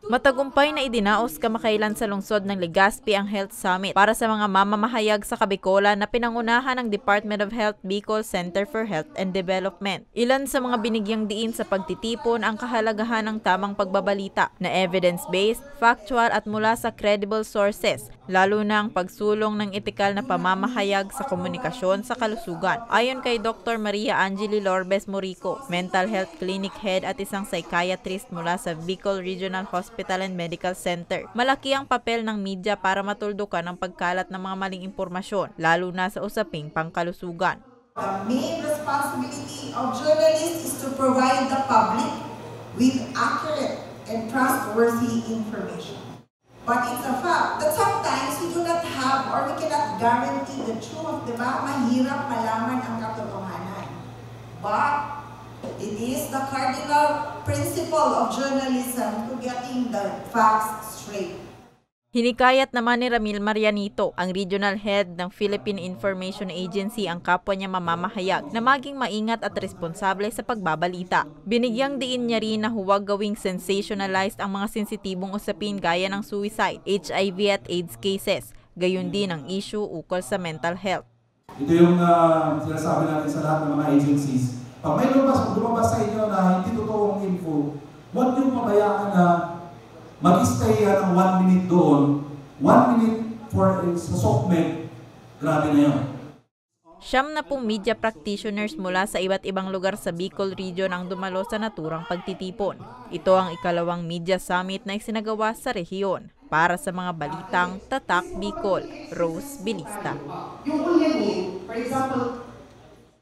Matagumpay na idinaos kamakailan sa lungsod ng Legazpi ang Health Summit para sa mga mamamahayag sa Kabikolan na pinangunahan ng Department of Health Bicol Center for Health and Development. Ilan sa mga binigyang diin sa pagtitipon ang kahalagahan ng tamang pagbabalita na evidence-based, factual at mula sa credible sources, lalo na ang pagsulong ng etikal na pamamahayag sa komunikasyon sa kalusugan. Ayon kay Dr. Maria Angeli Lorbes Morico, mental health clinic head at isang psychiatrist mula sa Bicol Regional Hospital and Medical Center, malaki ang papel ng media para matuldukan ang pagkalat ng mga maling impormasyon, lalo na sa usaping pangkalusugan. The main responsibility of journalists is to provide the public with accurate and trustworthy information. But it's a fact that sometimes we do not have or we cannot guarantee the truth, diba? Mahirap malaman ang katotohanan. But it is the cardinal principle of journalism to getting the facts straight. Hinikayat naman ni Ramil Marianito, ang regional head ng Philippine Information Agency, ang kapwa niya mamamahayag na maging maingat at responsable sa pagbabalita. Binigyang diin niya rin na huwag gawing sensationalized ang mga sensitibong usapin gaya ng suicide, HIV at AIDS cases, gayon din ang issue ukol sa mental health. Ito yung sinasabi natin sa lahat ng mga agencies. Pag may lumabas sa inyo na hindi totoong info, huwag niyong pabayaan na mag-stay ng 1 minute doon, 1 minute sa SOCMED, grabe na yun. 70 media practitioners mula sa iba't ibang lugar sa Bicol Region ang dumalo sa naturang pagtitipon. Ito ang ikalawang media summit na isinagawa sa rehiyon. Para sa mga balitang Tatak Bicol, Rose Bilista. Yung ulyanin, for example,